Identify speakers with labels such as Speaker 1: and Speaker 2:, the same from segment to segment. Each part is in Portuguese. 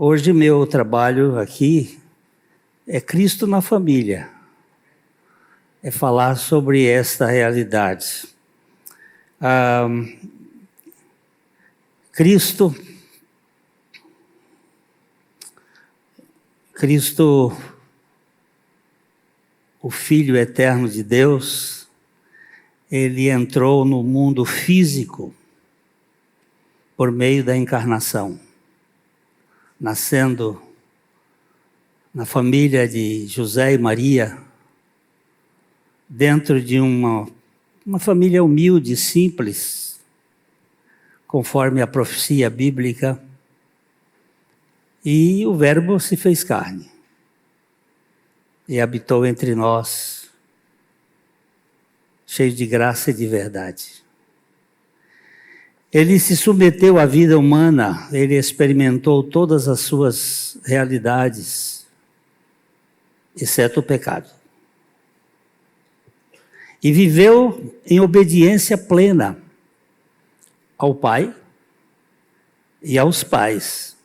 Speaker 1: Hoje meu trabalho aqui é Cristo na família. É falar sobre esta realidade. Cristo, o Filho eterno de Deus, ele entrou no mundo físico por meio da encarnação, nascendo na família de José e Maria, dentro de uma família humilde, simples, conforme a profecia bíblica, e o Verbo se fez carne e habitou entre nós, cheio de graça e de verdade. Ele se submeteu à vida humana, ele experimentou todas as suas realidades, exceto o pecado. E viveu em obediência plena ao Pai e aos pais.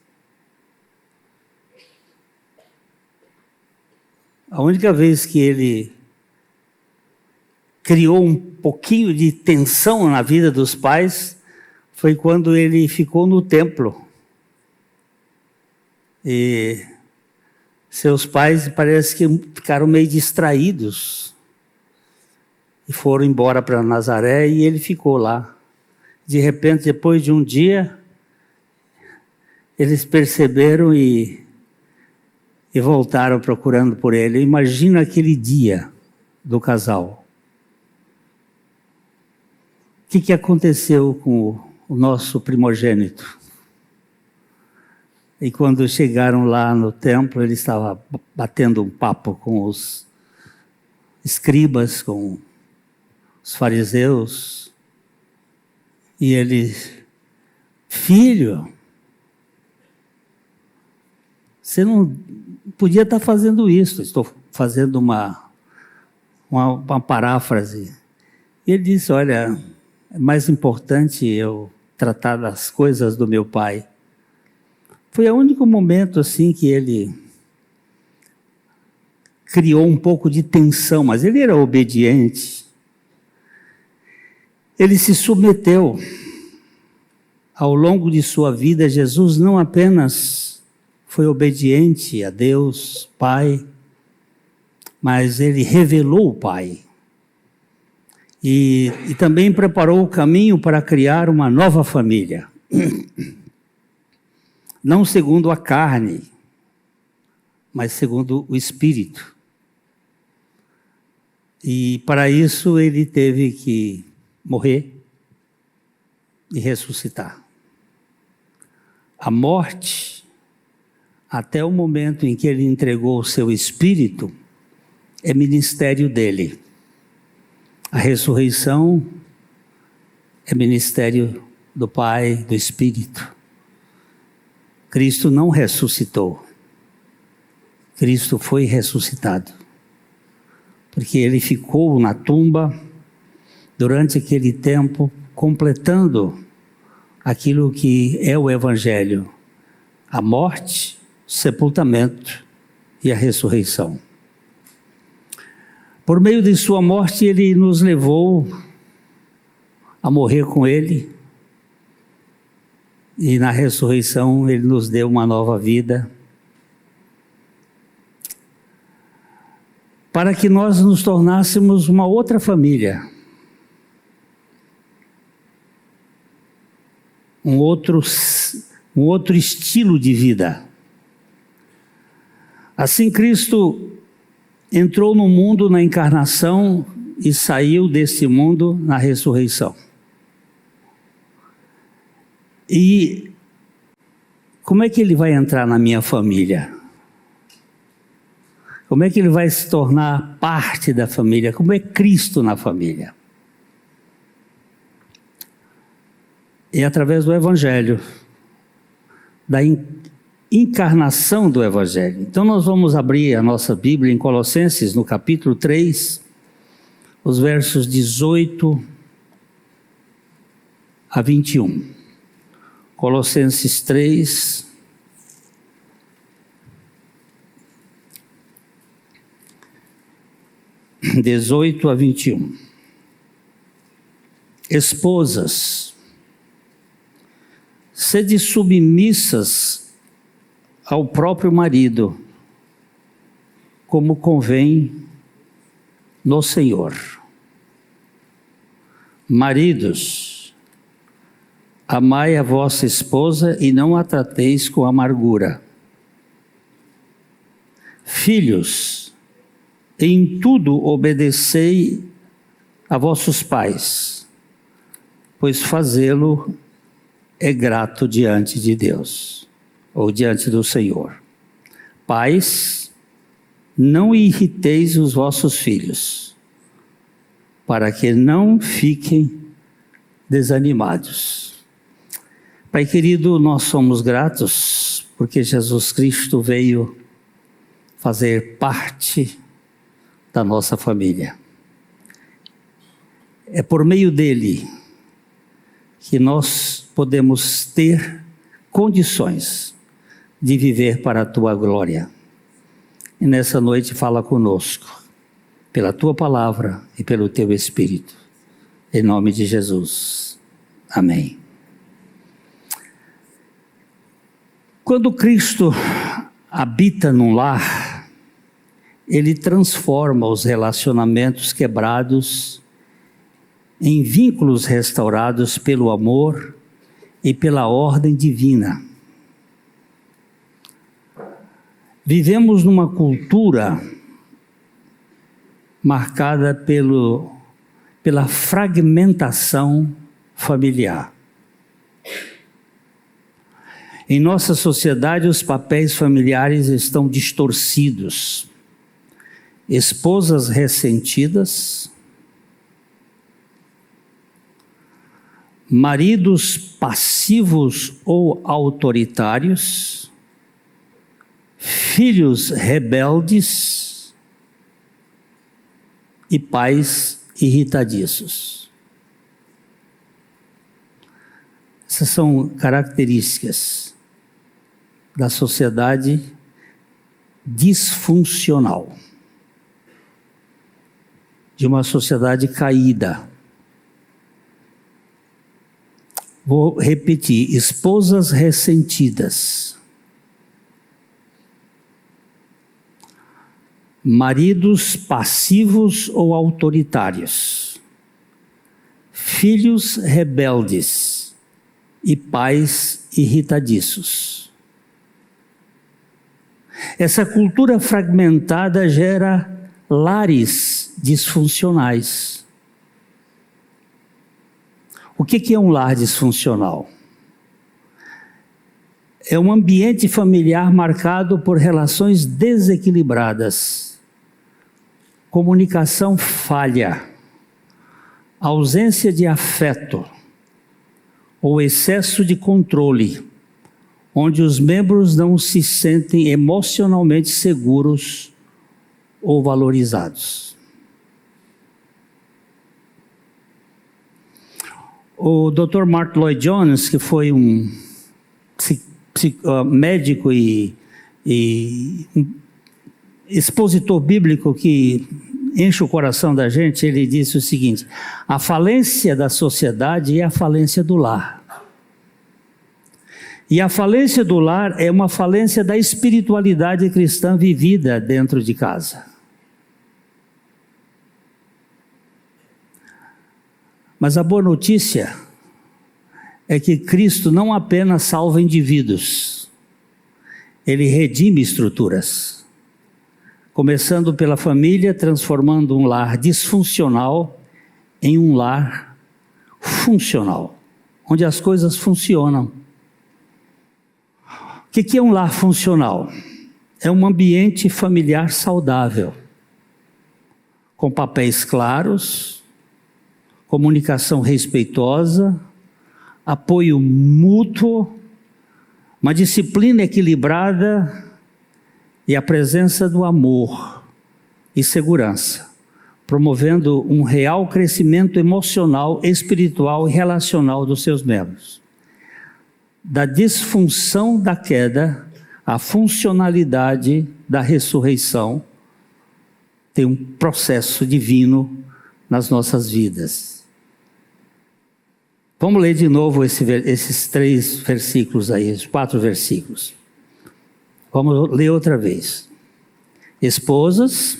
Speaker 1: A única vez que ele criou um pouquinho de tensão na vida dos pais foi quando ele ficou no templo. E seus pais parece que ficaram meio distraídos e foram embora para Nazaré e ele ficou lá. De repente, depois de um dia, eles perceberam e voltaram procurando por ele. Imagina aquele dia do casal. O que aconteceu com o nosso primogênito? E quando chegaram lá no templo, ele estava batendo um papo com os escribas, com os fariseus. E ele, filho, você não podia estar fazendo isso. Estou fazendo uma paráfrase. E ele disse, olha, é mais importante eu tratar das coisas do meu pai. Foi o único momento assim que ele criou um pouco de tensão, mas ele era obediente. Ele se submeteu. Ao longo de sua vida, Jesus não apenas foi obediente a Deus, Pai, mas ele revelou o Pai. E também preparou o caminho para criar uma nova família. Não segundo a carne, mas segundo o Espírito. E para isso ele teve que morrer e ressuscitar. A morte, até o momento em que ele entregou o seu Espírito, é ministério dele. A ressurreição é ministério do Pai, do Espírito. Cristo não ressuscitou. Cristo foi ressuscitado. Porque ele ficou na tumba durante aquele tempo, completando aquilo que é o Evangelho. A morte, o sepultamento e a ressurreição. Por meio de sua morte, ele nos levou a morrer com ele. E na ressurreição, ele nos deu uma nova vida. Para que nós nos tornássemos uma outra família. Um outro estilo de vida. Assim, Cristo entrou no mundo na encarnação e saiu desse mundo na ressurreição. E como é que ele vai entrar na minha família? Como é que ele vai se tornar parte da família? Como é Cristo na família? É através do Evangelho, da encarnação do Evangelho. Então nós vamos abrir a nossa Bíblia em Colossenses, no capítulo 3, os versos 18 a 21. Colossenses 3, 18 a 21. Esposas, sede submissas ao próprio marido, como convém no Senhor. Maridos, amai a vossa esposa e não a trateis com amargura. Filhos, em tudo obedecei a vossos pais, pois fazê-lo é grato diante de Deus, ou diante do Senhor. Pais, não irriteis os vossos filhos, para que não fiquem desanimados. Pai querido, nós somos gratos, porque Jesus Cristo veio fazer parte da nossa família. É por meio dele que nós podemos ter condições de viver para a tua glória. E nessa noite fala conosco, pela tua palavra e pelo teu Espírito. Em nome de Jesus. Amém. Quando Cristo habita num lar, ele transforma os relacionamentos quebrados em vínculos restaurados pelo amor e pela ordem divina. Vivemos numa cultura marcada pela fragmentação familiar. Em nossa sociedade, os papéis familiares estão distorcidos. Esposas ressentidas, maridos passivos ou autoritários, filhos rebeldes e pais irritadiços. Essas são características da sociedade disfuncional, de uma sociedade caída. Vou repetir: esposas ressentidas, maridos passivos ou autoritários, filhos rebeldes e pais irritadiços. Essa cultura fragmentada gera lares disfuncionais. O que é um lar disfuncional? É um ambiente familiar marcado por relações desequilibradas, comunicação falha, ausência de afeto ou excesso de controle, onde os membros não se sentem emocionalmente seguros ou valorizados. O Dr. Martyn Lloyd-Jones, que foi um médico e um expositor bíblico que enche o coração da gente, ele disse o seguinte: a falência da sociedade é a falência do lar. E a falência do lar é uma falência da espiritualidade cristã vivida dentro de casa. Mas a boa notícia é que Cristo não apenas salva indivíduos, ele redime estruturas. Começando pela família, transformando um lar disfuncional em um lar funcional, onde as coisas funcionam. O que é um lar funcional? É um ambiente familiar saudável, com papéis claros, comunicação respeitosa, apoio mútuo, uma disciplina equilibrada e a presença do amor e segurança, promovendo um real crescimento emocional, espiritual e relacional dos seus membros. Da disfunção da queda, à funcionalidade da ressurreição, tem um processo divino nas nossas vidas. Vamos ler de novo esses 3 versículos aí, os 4 versículos. Vamos ler outra vez. Esposas,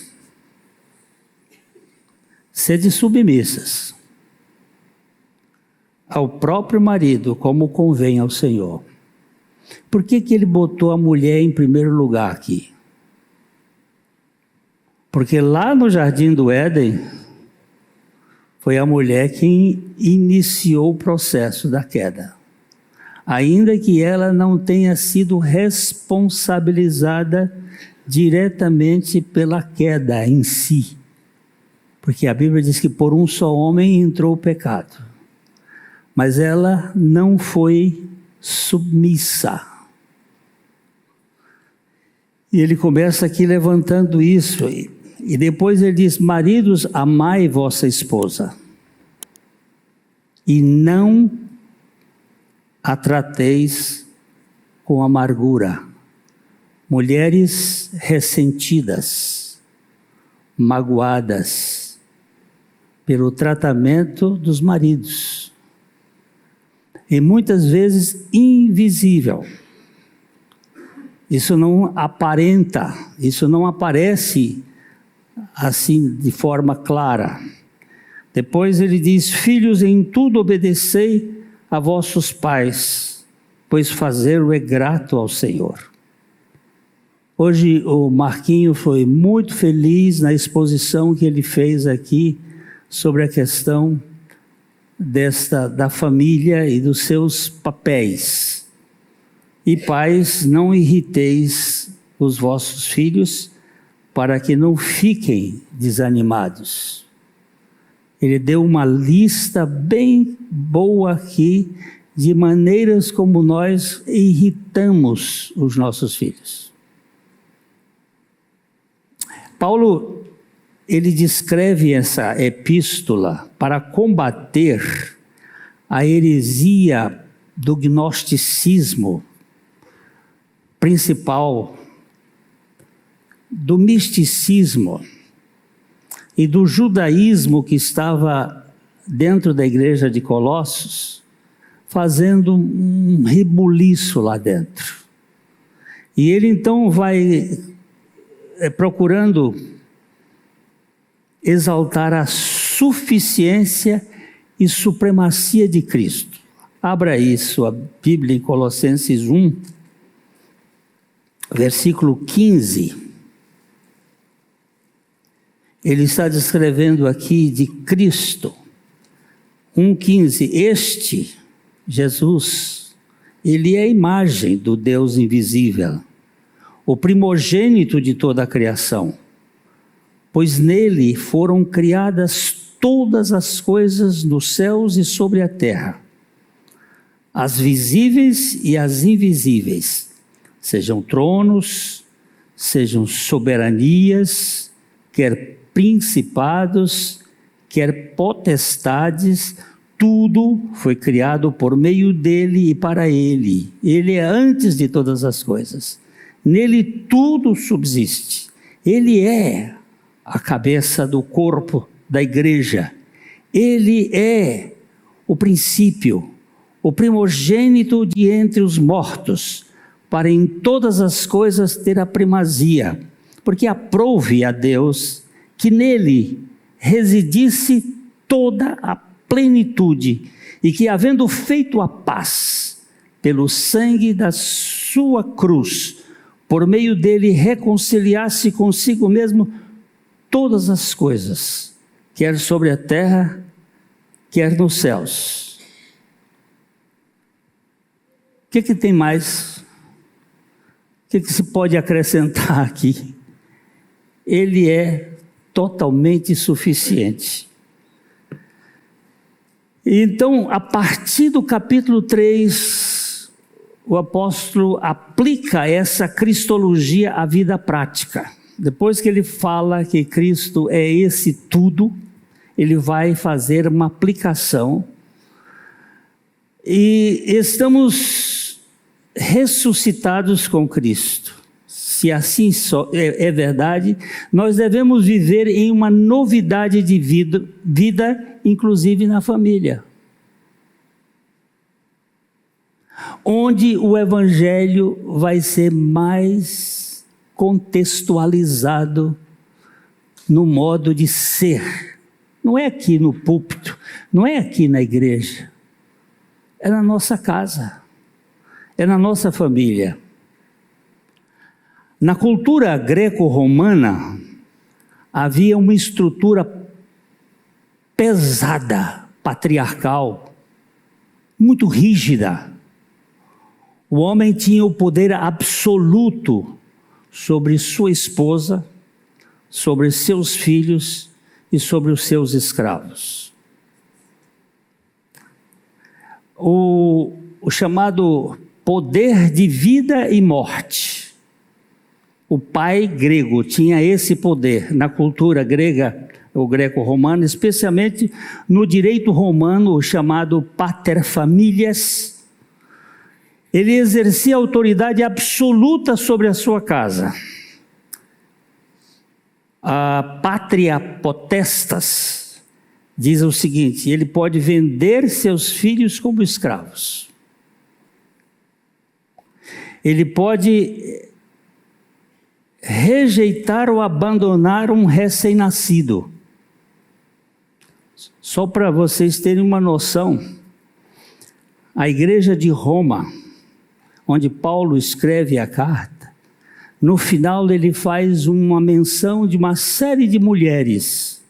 Speaker 1: sede submissas ao próprio marido, como convém ao Senhor. Por que ele botou a mulher em primeiro lugar aqui? Porque lá no Jardim do Éden, foi a mulher quem iniciou o processo da queda. Ainda que ela não tenha sido responsabilizada diretamente pela queda em si. Porque a Bíblia diz que por um só homem entrou o pecado. Mas ela não foi submissa. E ele começa aqui levantando isso. E depois ele diz: maridos, amai vossa esposa. E não a trateis com amargura. Mulheres ressentidas, magoadas pelo tratamento dos maridos. E muitas vezes invisível. Isso não aparenta, isso não aparece assim de forma clara. Depois ele diz: filhos, em tudo obedecei a vossos pais, pois fazê-lo é grato ao Senhor. Hoje o Marquinho foi muito feliz na exposição que ele fez aqui sobre a questão da família e dos seus papéis. E pais, não irriteis os vossos filhos, para que não fiquem desanimados. Ele deu uma lista bem boa aqui de maneiras como nós irritamos os nossos filhos. Paulo, ele descreve essa epístola para combater a heresia do gnosticismo principal, do misticismo e do judaísmo que estava dentro da igreja de Colossos, fazendo um rebuliço lá dentro. E ele então vai procurando exaltar a suficiência e supremacia de Cristo. Abra isso, a Bíblia em Colossenses 1, versículo 15. Ele está descrevendo aqui de Cristo. 1,15. Este, Jesus, ele é a imagem do Deus invisível, o primogênito de toda a criação, pois nele foram criadas todas as coisas nos céus e sobre a terra, as visíveis e as invisíveis, sejam tronos, sejam soberanias, quer principados, quer potestades, tudo foi criado por meio dele e para ele. Ele é antes de todas as coisas. Nele tudo subsiste. Ele é a cabeça do corpo da igreja. Ele é o princípio, o primogênito de entre os mortos, para em todas as coisas ter a primazia, porque aprouve a Deus que nele residisse toda a plenitude, e que, havendo feito a paz pelo sangue da sua cruz, por meio dele reconciliasse consigo mesmo todas as coisas, quer sobre a terra, quer nos céus. O que tem mais? O que se pode acrescentar aqui? Ele é totalmente suficiente. Então, a partir do capítulo 3, o apóstolo aplica essa cristologia à vida prática. Depois que ele fala que Cristo é esse tudo, ele vai fazer uma aplicação. E estamos ressuscitados com Cristo, se assim é verdade, nós devemos viver em uma novidade de vida, inclusive na família, onde o Evangelho vai ser mais contextualizado no modo de ser. Não é aqui no púlpito, não é aqui na igreja, é na nossa casa, é na nossa família. Na cultura greco-romana, havia uma estrutura pesada, patriarcal, muito rígida. O homem tinha o poder absoluto sobre sua esposa, sobre seus filhos e sobre os seus escravos. O chamado poder de vida e morte. O pai grego tinha esse poder na cultura grega ou greco-romana, especialmente no direito romano, o chamado paterfamilias. Ele exercia autoridade absoluta sobre a sua casa. A pátria potestas diz o seguinte: ele pode vender seus filhos como escravos. Ele pode rejeitar ou abandonar um recém-nascido. Só para vocês terem uma noção, a igreja de Roma, onde Paulo escreve a carta, no final ele faz uma menção de uma série de mulheres.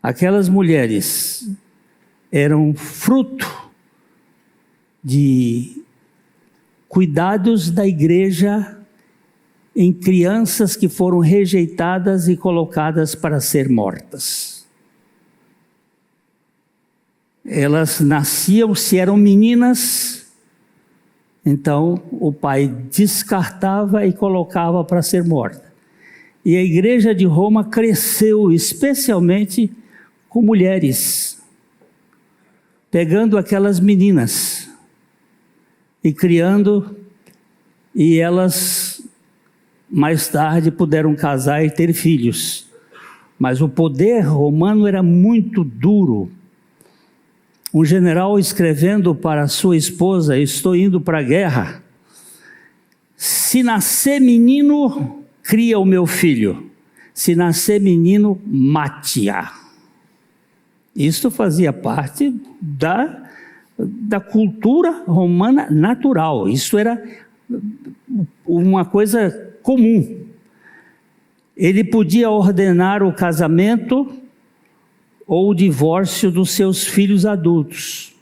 Speaker 1: Aquelas mulheres eram fruto de cuidados da igreja em crianças que foram rejeitadas e colocadas para ser mortas. Elas nasciam, se eram meninas, então o pai descartava e colocava para ser morta. E a igreja de Roma cresceu especialmente com mulheres, pegando aquelas meninas e criando, e elas mais tarde puderam casar e ter filhos. Mas o poder romano era muito duro. Um general escrevendo para sua esposa: estou indo para a guerra. Se nascer menino, cria o meu filho. Se nascer menino, mate-a. Isso fazia parte da cultura romana natural. Isso era uma coisa comum. Ele podia ordenar o casamento ou o divórcio dos seus filhos adultos.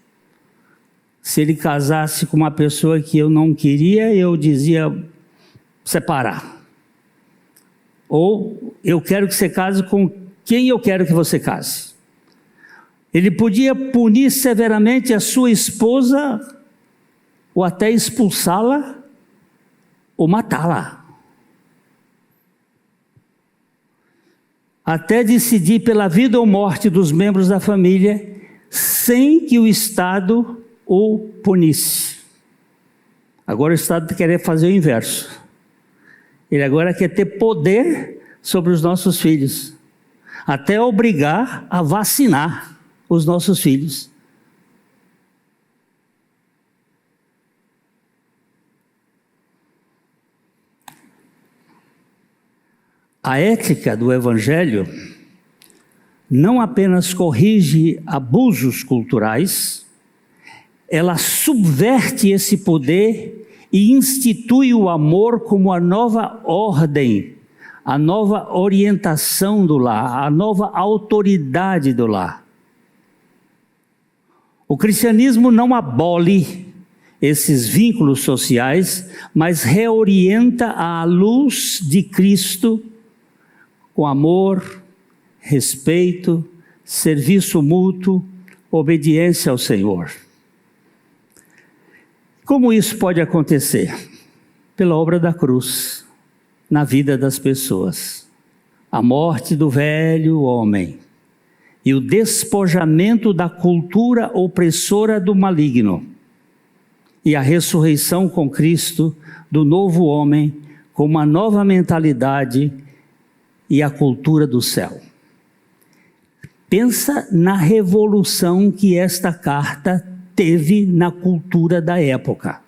Speaker 1: Se ele casasse com uma pessoa que eu não queria, eu dizia separar. Ou eu quero que você case com quem eu quero que você case. Ele podia punir severamente a sua esposa, ou até expulsá-la, ou matá-la. Até decidir pela vida ou morte dos membros da família, sem que o Estado o punisse. Agora o Estado quer fazer o inverso. Ele agora quer ter poder sobre os nossos filhos, até obrigar a vacinar os nossos filhos. A ética do Evangelho não apenas corrige abusos culturais, ela subverte esse poder e institui o amor como a nova ordem, a nova orientação do lar, a nova autoridade do lar. O cristianismo não abole esses vínculos sociais, mas reorienta à luz de Cristo com amor, respeito, serviço mútuo, obediência ao Senhor. Como isso pode acontecer? Pela obra da cruz, na vida das pessoas. A morte do velho homem e o despojamento da cultura opressora do maligno, e a ressurreição com Cristo do novo homem, com uma nova mentalidade e a cultura do céu. Pensa na revolução que esta carta teve na cultura da época.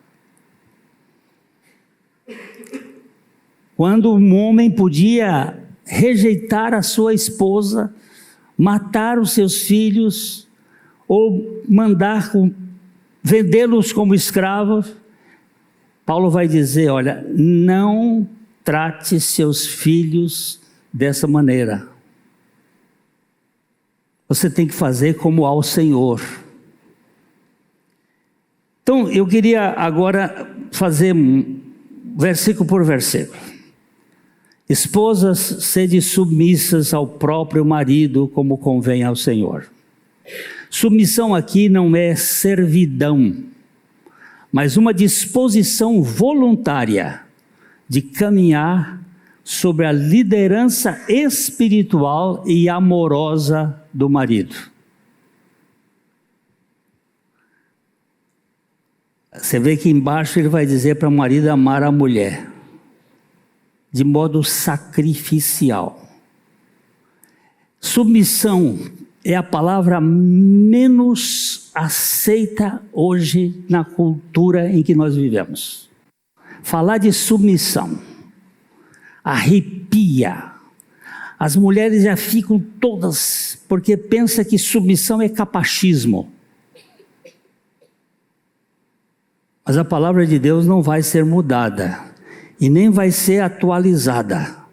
Speaker 1: Quando um homem podia rejeitar a sua esposa, matar os seus filhos, ou mandar vendê-los como escravos, Paulo vai dizer, olha, não trate seus filhos dessa maneira. Você tem que fazer como ao Senhor. Então, eu queria agora fazer versículo por versículo. Esposas, sede submissas ao próprio marido, como convém ao Senhor. Submissão aqui não é servidão, mas uma disposição voluntária de caminhar sobre a liderança espiritual e amorosa do marido. Você vê que embaixo ele vai dizer para o marido amar a mulher, de modo sacrificial. Submissão é a palavra menos aceita hoje na cultura em que nós vivemos. Falar de submissão arrepia. As mulheres já ficam todas, porque pensa que submissão é capachismo. Mas a palavra de Deus não vai ser mudada e nem vai ser atualizada.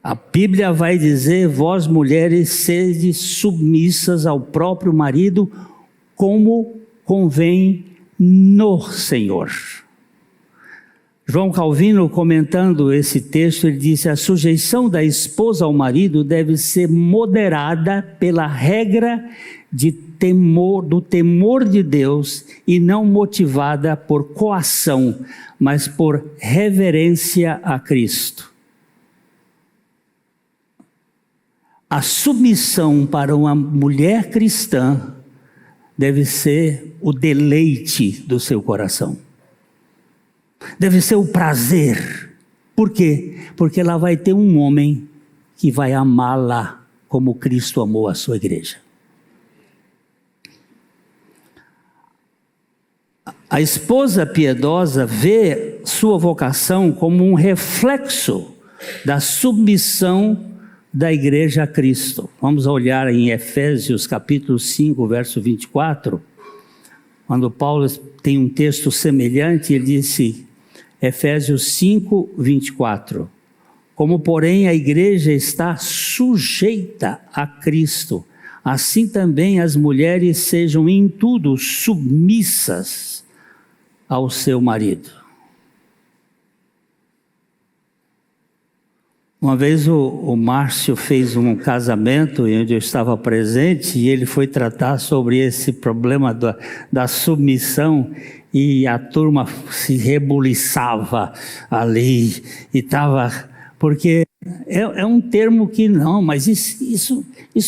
Speaker 1: A Bíblia vai dizer, vós mulheres sede submissas ao próprio marido, como convém no Senhor. João Calvino, comentando esse texto, ele disse, a sujeição da esposa ao marido deve ser moderada pela regra do temor de Deus e não motivada por coação, mas por reverência a Cristo. A submissão para uma mulher cristã deve ser o deleite do seu coração. Deve ser o prazer. Por quê? Porque ela vai ter um homem que vai amá-la como Cristo amou a sua igreja. A esposa piedosa vê sua vocação como um reflexo da submissão da igreja a Cristo. Vamos olhar em Efésios capítulo 5, verso 24, quando Paulo tem um texto semelhante, ele disse, Efésios 5, 24, como porém a igreja está sujeita a Cristo, assim também as mulheres sejam em tudo submissas ao seu marido. Uma vez o Márcio fez um casamento onde eu estava presente e ele foi tratar sobre esse problema da submissão e a turma se rebuliçava ali e estava... Porque é um termo que não, mas isso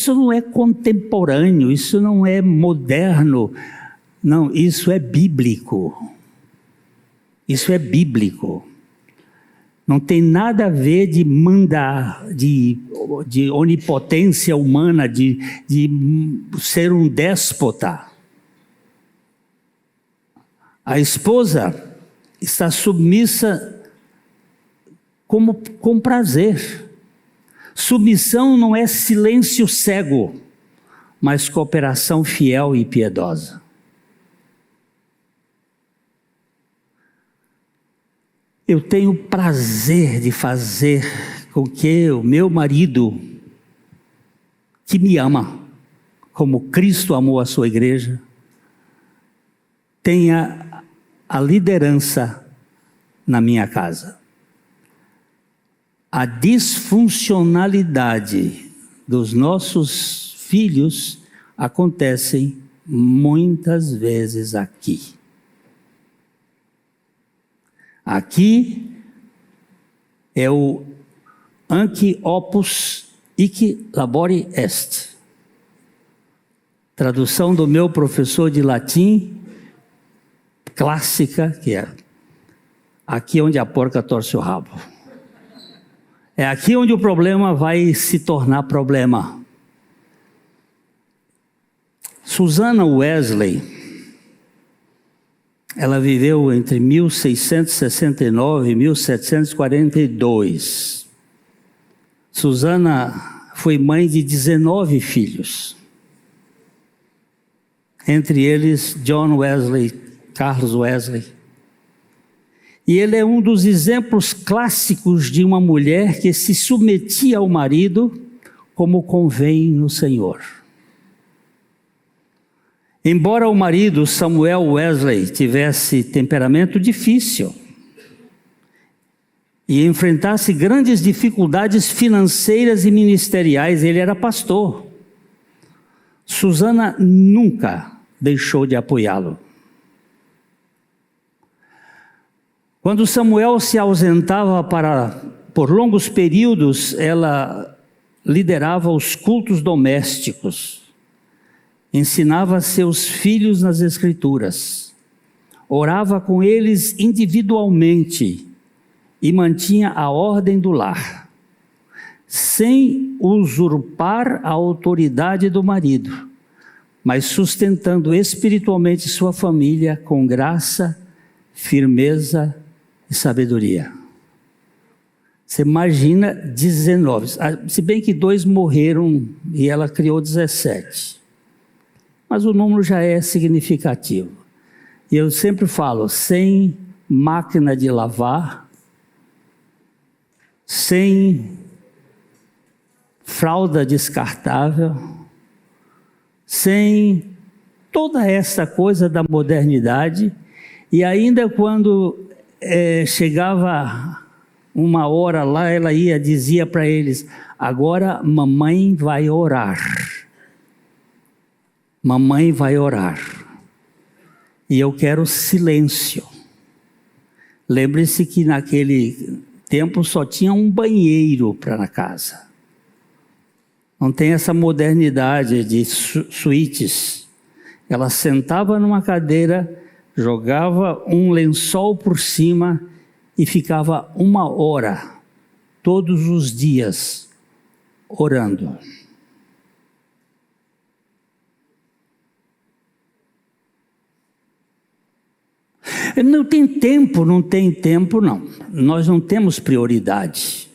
Speaker 1: não é contemporâneo, isso não é moderno, não, isso é bíblico. Isso é bíblico. Não tem nada a ver de mandar, de onipotência humana, de ser um déspota. A esposa está submissa com prazer. Submissão não é silêncio cego, mas cooperação fiel e piedosa. Eu tenho prazer de fazer com que o meu marido, que me ama, como Cristo amou a sua igreja, tenha a liderança na minha casa. A disfuncionalidade dos nossos filhos acontecem muitas vezes aqui. Aqui é o anque opus hic labore est. Tradução do meu professor de latim, clássica, que é aqui onde a porca torce o rabo. É aqui onde o problema vai se tornar problema. Susana Wesley, ela viveu entre 1669 e 1742. Susana foi mãe de 19 filhos. Entre eles, John Wesley, Carlos Wesley. E ele é um dos exemplos clássicos de uma mulher que se submetia ao marido como convém no Senhor. Embora o marido, Samuel Wesley, tivesse temperamento difícil e enfrentasse grandes dificuldades financeiras e ministeriais, ele era pastor. Susana nunca deixou de apoiá-lo. Quando Samuel se ausentava por longos períodos, ela liderava os cultos domésticos, ensinava seus filhos nas Escrituras, orava com eles individualmente e mantinha a ordem do lar, sem usurpar a autoridade do marido, mas sustentando espiritualmente sua família com graça, firmeza e sabedoria. Você imagina 19, se bem que 2 morreram e ela criou 17. Mas o número já é significativo. E eu sempre falo, sem máquina de lavar, sem fralda descartável, sem toda essa coisa da modernidade, e ainda quando chegava uma hora lá, ela dizia para eles, agora mamãe vai orar. Mamãe vai orar. E eu quero silêncio. Lembre-se que naquele tempo só tinha um banheiro para a casa. Não tem essa modernidade de suítes. Ela sentava numa cadeira, jogava um lençol por cima e ficava 1 hora, todos os dias, orando. Não tem tempo, não. Nós não temos prioridade.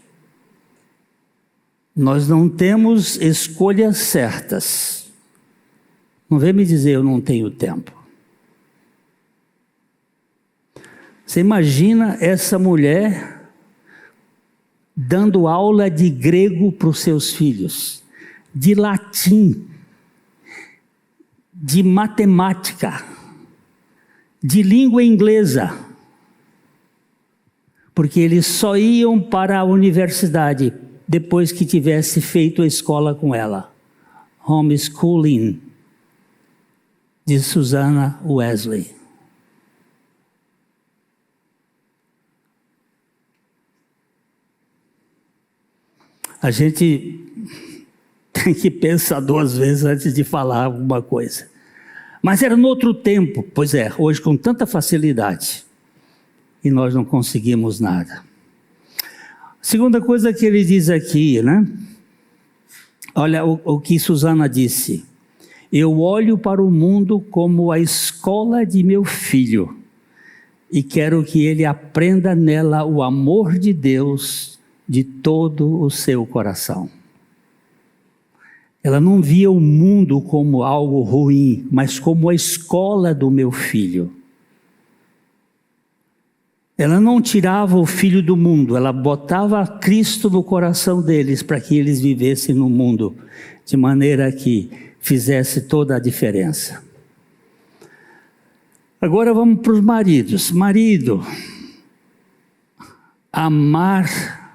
Speaker 1: Nós não temos escolhas certas. Não vem me dizer eu não tenho tempo. Você imagina essa mulher dando aula de grego para os seus filhos, de latim, de matemática, de língua inglesa, porque eles só iam para a universidade depois que tivesse feito a escola com ela. Homeschooling, de Susana Wesley. A gente tem que pensar 2 vezes antes de falar alguma coisa. Mas era no outro tempo, pois é, hoje com tanta facilidade, e nós não conseguimos nada. Segunda coisa que ele diz aqui, né? Olha o que Susana disse. Eu olho para o mundo como a escola de meu filho, e quero que ele aprenda nela o amor de Deus de todo o seu coração. Ela não via o mundo como algo ruim, mas como a escola do meu filho. Ela não tirava o filho do mundo, ela botava Cristo no coração deles para que eles vivessem no mundo, de maneira que fizesse toda a diferença. Agora vamos para os maridos. Marido, amar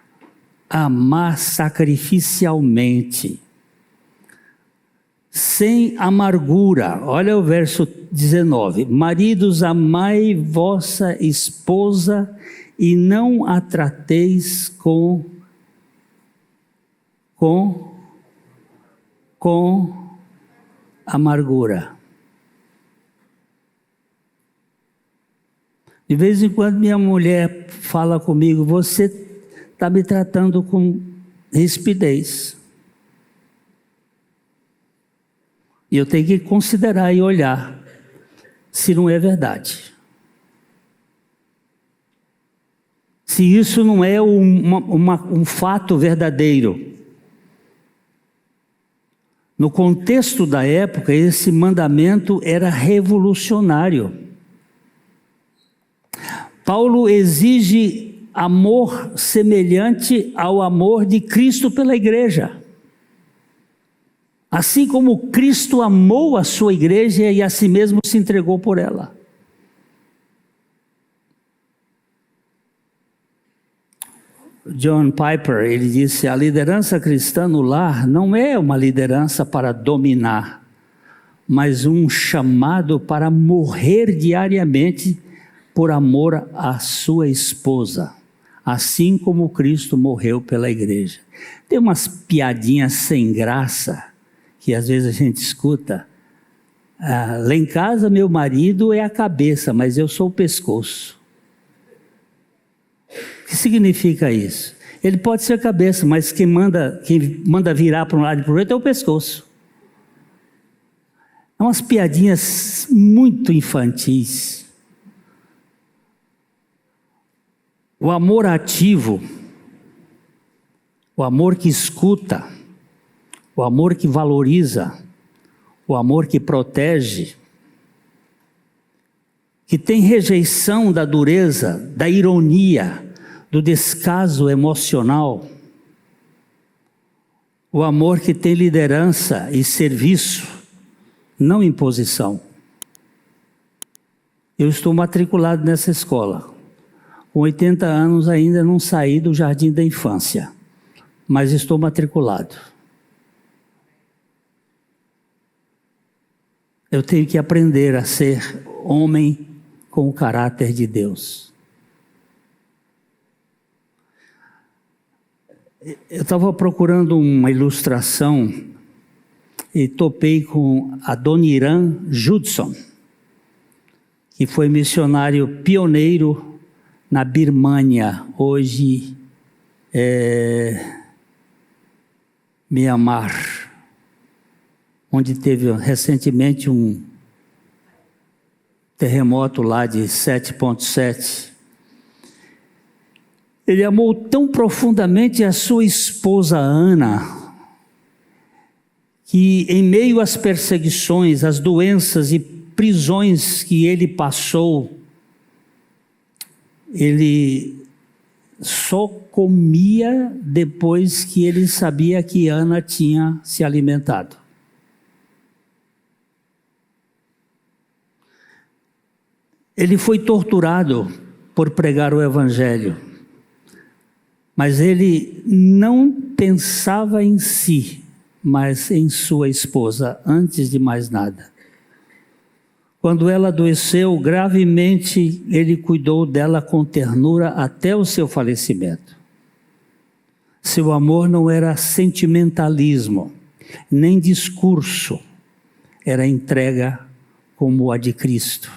Speaker 1: sacrificialmente, sem amargura. Olha o verso 19. Maridos, amai vossa esposa e não a trateis com amargura. De vez em quando minha mulher fala comigo, você está me tratando com rispidez. E eu tenho que considerar e olhar se não é verdade. Se isso não é um fato verdadeiro. No contexto da época, esse mandamento era revolucionário. Paulo exige amor semelhante ao amor de Cristo pela igreja. Assim como Cristo amou a sua igreja e a si mesmo se entregou por ela. John Piper, ele disse, a liderança cristã no lar não é uma liderança para dominar, mas um chamado para morrer diariamente por amor à sua esposa, assim como Cristo morreu pela igreja. Tem umas piadinhas sem graça, que às vezes a gente escuta. Lá em casa meu marido é a cabeça, mas eu sou o pescoço. O que significa isso? Ele pode ser a cabeça, mas quem manda virar para um lado e para o outro é o pescoço. É umas piadinhas muito infantis. O amor ativo, o amor que escuta, o amor que valoriza, o amor que protege, que tem rejeição da dureza, da ironia, do descaso emocional, o amor que tem liderança e serviço, não imposição. Eu estou matriculado nessa escola. Com 80 anos ainda não saí do jardim da infância, mas estou matriculado. Eu tenho que aprender a ser homem com o caráter de Deus. Eu estava procurando uma ilustração e topei com Adoniran Judson, que foi missionário pioneiro na Birmânia, hoje Mianmar, onde teve recentemente um terremoto lá de 7,7. Ele amou tão profundamente a sua esposa Ana, que em meio às perseguições, às doenças e prisões que ele passou, ele só comia depois que ele sabia que Ana tinha se alimentado. Ele foi torturado por pregar o Evangelho, mas ele não pensava em si, mas em sua esposa, antes de mais nada. Quando ela adoeceu gravemente, ele cuidou dela com ternura até o seu falecimento. Seu amor não era sentimentalismo, nem discurso, era entrega como a de Cristo.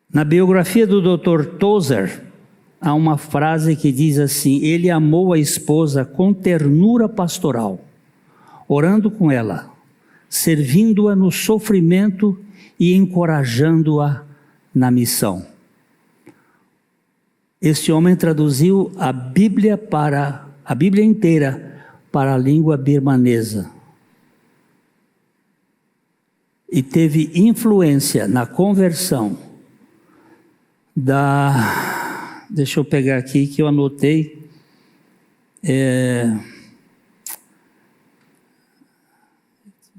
Speaker 1: Na biografia do Dr. Tozer, há uma frase que diz assim: ele amou a esposa com ternura pastoral, orando com ela, servindo-a no sofrimento e encorajando-a na missão. Este homem traduziu a Bíblia inteira para a língua birmanesa e teve influência na conversão deixa eu pegar aqui que eu anotei,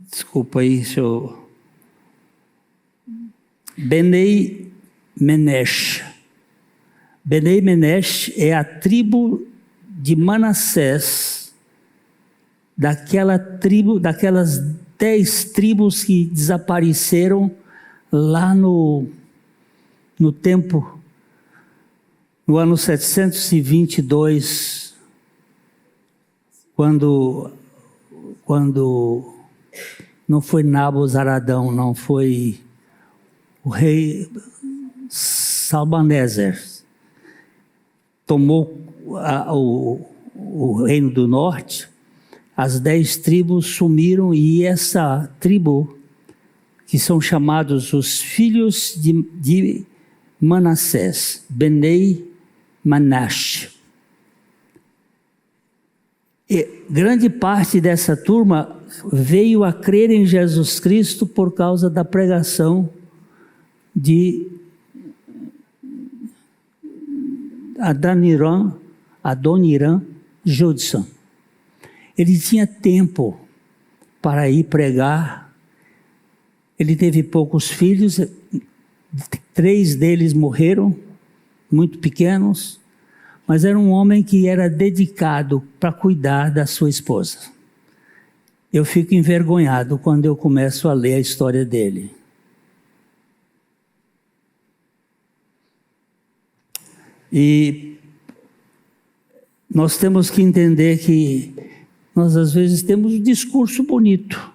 Speaker 1: desculpa aí, Benei Menesh. Benei Menesh é a tribo de Manassés, daquelas 10 tribos que desapareceram lá no tempo, no ano 722, quando não foi Nabuzaradão, não foi o rei Salmaneser tomou o reino do norte, as 10 tribos sumiram e essa tribo, que são chamados os filhos de Manassés, Benei Manasseh. E grande parte dessa turma veio a crer em Jesus Cristo por causa da pregação de Adoniram Judson. Ele tinha tempo para ir pregar. Ele teve poucos filhos, 3 deles morreram, muito pequenos, mas era um homem que era dedicado para cuidar da sua esposa. Eu fico envergonhado quando eu começo a ler a história dele. E nós temos que entender que nós às vezes temos um discurso bonito,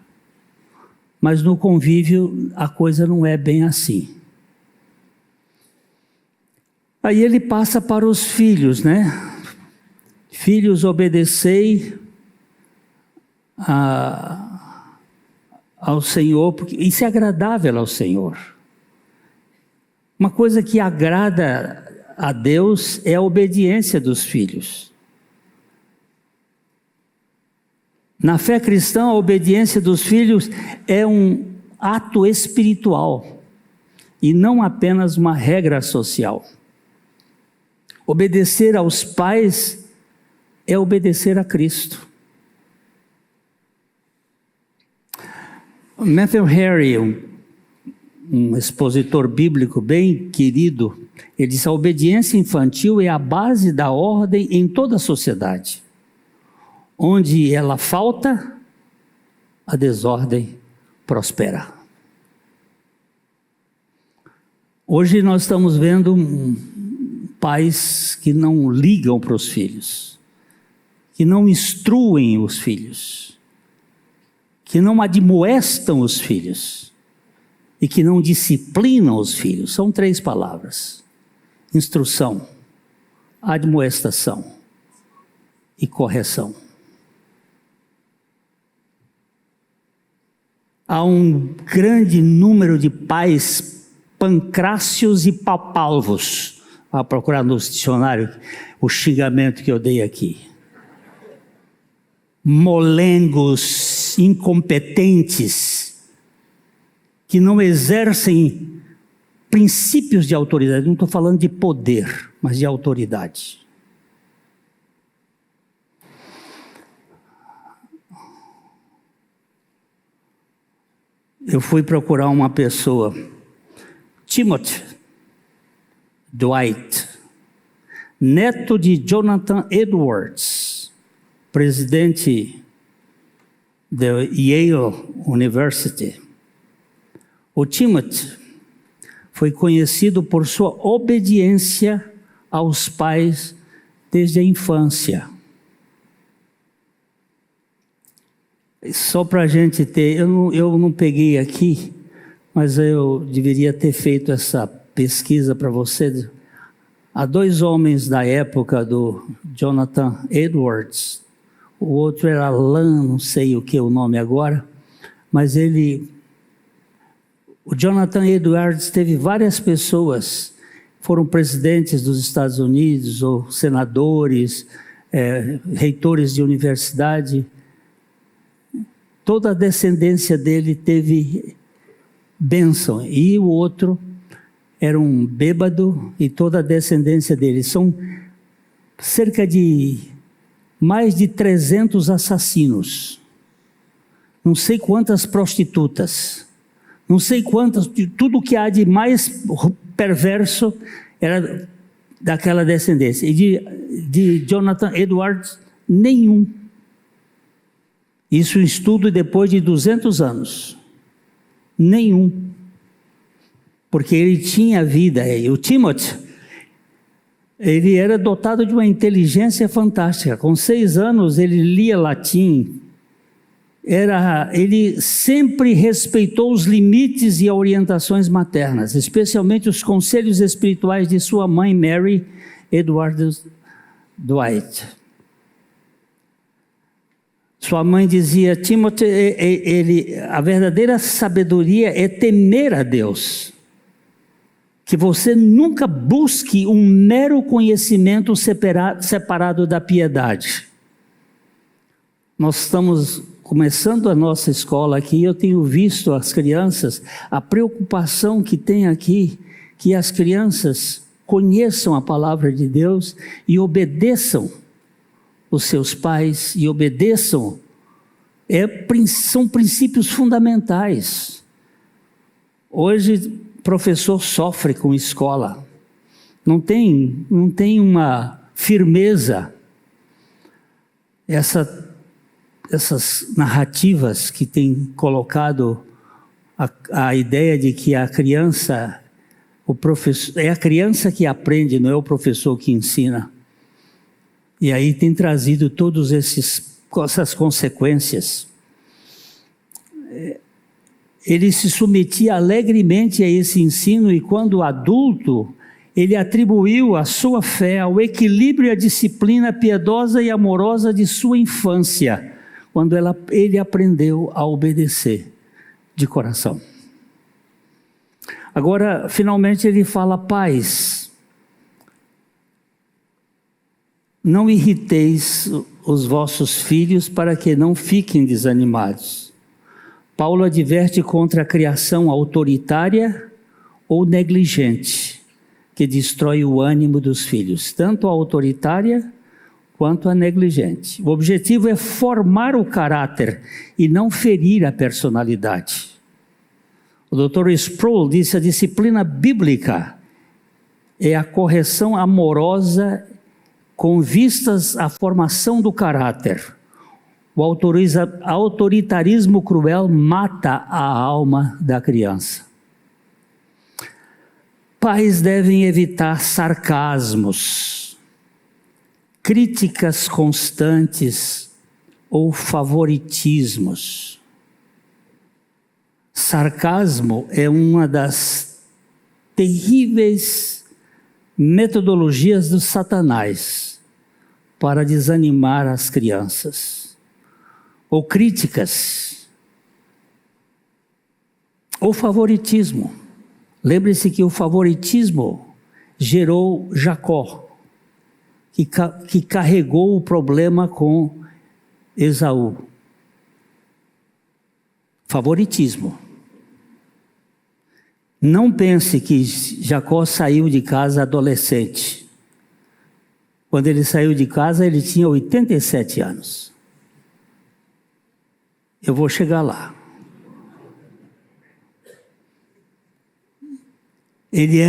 Speaker 1: mas no convívio a coisa não é bem assim. Aí ele passa para os filhos, né? Filhos, obedecei ao Senhor, porque isso é agradável ao Senhor. Uma coisa que agrada a Deus é a obediência dos filhos. Na fé cristã, a obediência dos filhos é um ato espiritual e não apenas uma regra social. Obedecer aos pais é obedecer a Cristo. Matthew Henry, um expositor bíblico bem querido, ele diz: a obediência infantil é a base da ordem em toda a sociedade. Onde ela falta, a desordem prospera. Hoje nós estamos vendo pais que não ligam para os filhos, que não instruem os filhos, que não admoestam os filhos e que não disciplinam os filhos. São 3 palavras: instrução, admoestação e correção. Há um grande número de pais pancrácios e papalvos. Vou procurar no dicionário o xingamento que eu dei aqui. Molengos, incompetentes, que não exercem princípios de autoridade. Não estou falando de poder, mas de autoridade. Eu fui procurar uma pessoa, Timothy Dwight, neto de Jonathan Edwards, presidente da Yale University. O Timothy foi conhecido por sua obediência aos pais desde a infância. Só para a gente ter, eu não peguei aqui, mas eu deveria ter feito essa pesquisa para você. Há 2 homens da época do Jonathan Edwards, o outro era Alan, não sei o que é o nome agora, mas o Jonathan Edwards teve várias pessoas, foram presidentes dos Estados Unidos, ou senadores, reitores de universidade. Toda a descendência dele teve bênção, e o outro era um bêbado, e toda a descendência dele. São cerca de mais de 300 assassinos, não sei quantas prostitutas, não sei quantas, tudo que há de mais perverso era daquela descendência. E de Jonathan Edwards, nenhum. Isso estudo depois de 200 anos. Nenhum. Porque ele tinha vida. E o Timothy, ele era dotado de uma inteligência fantástica. Com 6 anos ele lia latim. ele sempre respeitou os limites e orientações maternas, especialmente os conselhos espirituais de sua mãe Mary Edwards Dwight. Sua mãe dizia: Timothy, a verdadeira sabedoria é temer a Deus. Que você nunca busque um mero conhecimento separado da piedade. Nós estamos começando a nossa escola aqui, e eu tenho visto as crianças, a preocupação que tem aqui, que as crianças conheçam a palavra de Deus e obedeçam os seus pais, e obedeçam, são princípios fundamentais. Hoje, professor sofre com escola, não tem uma firmeza. Essas narrativas que têm colocado a ideia de que a criança, é a criança que aprende, não é o professor que ensina. E aí tem trazido todas essas consequências. Ele se submetia alegremente a esse ensino, e quando adulto, ele atribuiu a sua fé ao equilíbrio e à disciplina piedosa e amorosa de sua infância, quando ele aprendeu a obedecer de coração. Agora, finalmente, ele fala: pais, não irriteis os vossos filhos para que não fiquem desanimados. Paulo adverte contra a criação autoritária ou negligente, que destrói o ânimo dos filhos, tanto a autoritária quanto a negligente. O objetivo é formar o caráter e não ferir a personalidade. O Dr. Sproul disse: a disciplina bíblica é a correção amorosa com vistas à formação do caráter. O autoritarismo cruel mata a alma da criança. Pais devem evitar sarcasmos, críticas constantes ou favoritismos. Sarcasmo é uma das terríveis metodologias do Satanás para desanimar as crianças. Ou críticas, ou favoritismo. Lembre-se que o favoritismo gerou Jacó, que carregou o problema com Esaú. Favoritismo. Não pense que Jacó saiu de casa adolescente. Quando ele saiu de casa, ele tinha 87 anos. Eu vou chegar lá. Ele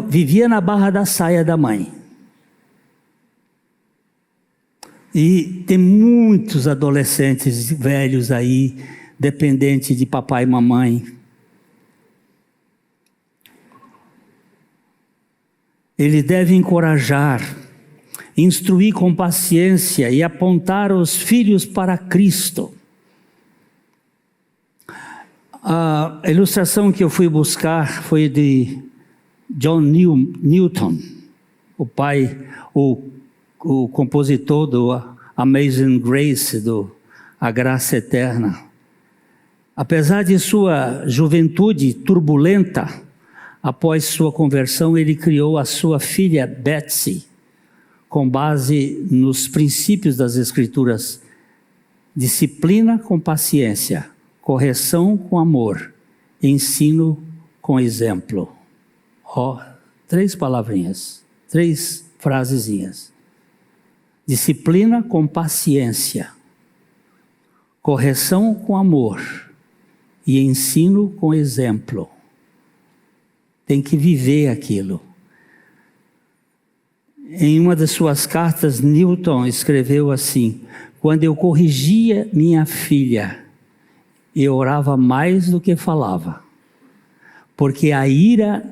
Speaker 1: vivia na barra da saia da mãe. E tem muitos adolescentes velhos aí, dependentes de papai e mamãe. Ele deve encorajar, instruir com paciência e apontar os filhos para Cristo. A ilustração que eu fui buscar foi de John Newton, o compositor do Amazing Grace, A Graça Eterna. Apesar de sua juventude turbulenta, após sua conversão, ele criou a sua filha Betsy, com base nos princípios das Escrituras: disciplina com paciência, correção com amor, ensino com exemplo. 3 palavrinhas, 3 frasezinhas. Disciplina com paciência, correção com amor e ensino com exemplo. Tem que viver aquilo. Em uma das suas cartas, Newton escreveu assim: quando eu corrigia minha filha, eu orava mais do que falava, porque a ira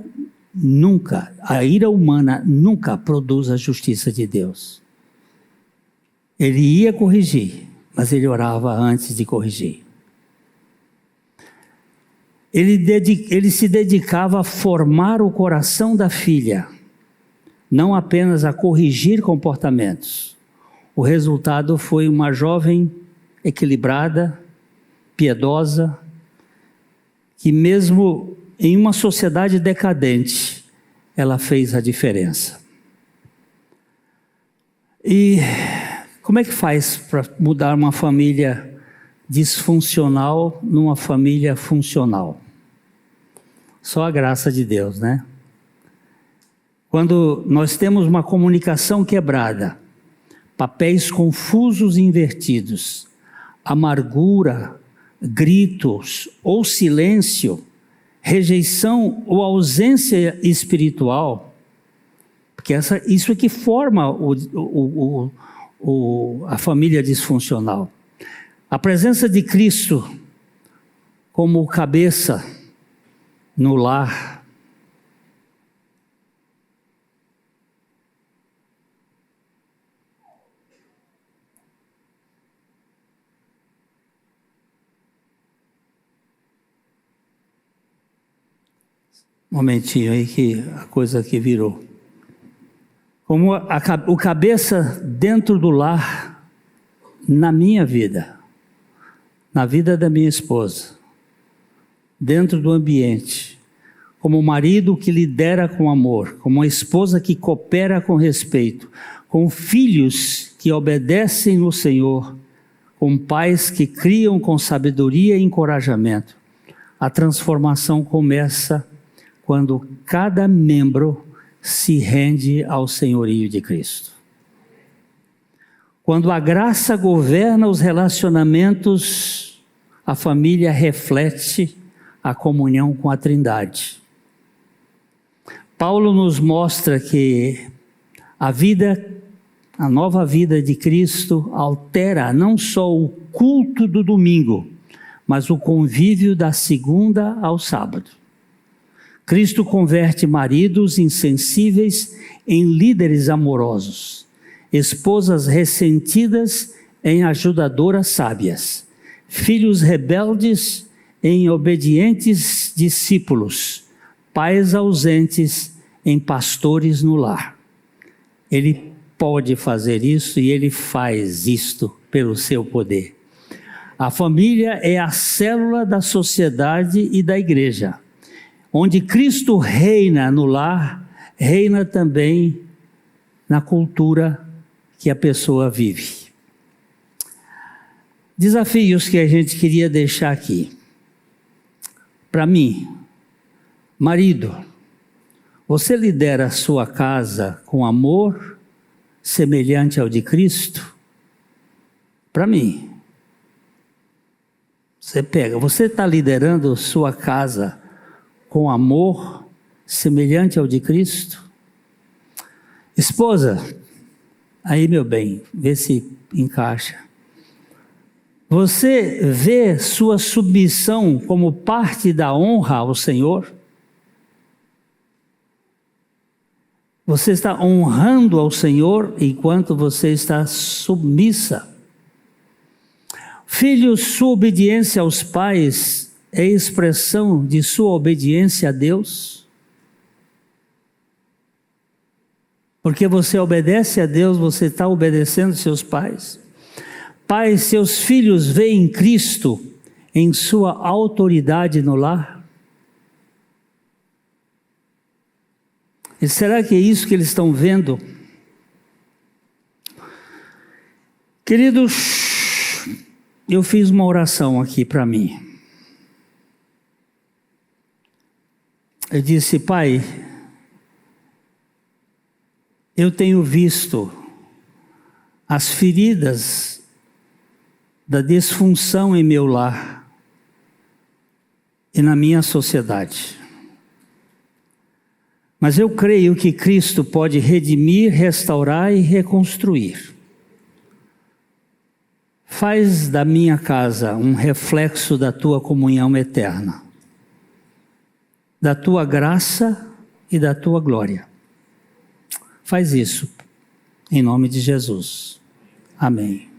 Speaker 1: humana nunca produz a justiça de Deus. Ele ia corrigir, mas ele orava antes de corrigir. ele se dedicava a formar o coração da filha, não apenas a corrigir comportamentos. O resultado foi uma jovem equilibrada, piedosa, que mesmo em uma sociedade decadente, ela fez a diferença. E como é que faz para mudar uma família disfuncional numa família funcional? Só a graça de Deus, né? Quando nós temos uma comunicação quebrada, papéis confusos e invertidos, amargura, gritos ou silêncio, rejeição ou ausência espiritual, porque isso é que forma a família disfuncional. A presença de Cristo como cabeça no lar, um momentinho aí que a coisa aqui virou. Como o cabeça dentro do lar, na minha vida, na vida da minha esposa, dentro do ambiente, como o marido que lidera com amor, como uma esposa que coopera com respeito, com filhos que obedecem no Senhor, com pais que criam com sabedoria e encorajamento. A transformação começa quando cada membro se rende ao senhorio de Cristo. Quando a graça governa os relacionamentos, a família reflete a comunhão com a Trindade. Paulo nos mostra que a nova vida de Cristo altera não só o culto do domingo, mas o convívio da segunda ao sábado. Cristo converte maridos insensíveis em líderes amorosos, esposas ressentidas em ajudadoras sábias, filhos rebeldes em obedientes discípulos, pais ausentes em pastores no lar. Ele pode fazer isso e ele faz isto pelo seu poder. A família é a célula da sociedade e da igreja. Onde Cristo reina no lar, reina também na cultura que a pessoa vive. Desafios que a gente queria deixar aqui. Para mim, marido, você lidera a sua casa com amor semelhante ao de Cristo? Para mim, você está liderando sua casa com amor semelhante ao de Cristo? Esposa, aí meu bem, vê se encaixa. Você vê sua submissão como parte da honra ao Senhor? Você está honrando ao Senhor enquanto você está submissa? Filhos, sua obediência aos pais é expressão de sua obediência a Deus? Porque você obedece a Deus, você está obedecendo seus pais. Pais, seus filhos veem Cristo em sua autoridade no lar? E será que é isso que eles estão vendo? Queridos, eu fiz uma oração aqui para mim. Eu disse, Pai, eu tenho visto as feridas da disfunção em meu lar e na minha sociedade. Mas eu creio que Cristo pode redimir, restaurar e reconstruir. Faz da minha casa um reflexo da tua comunhão eterna, da tua graça e da tua glória. Faz isso, em nome de Jesus. Amém.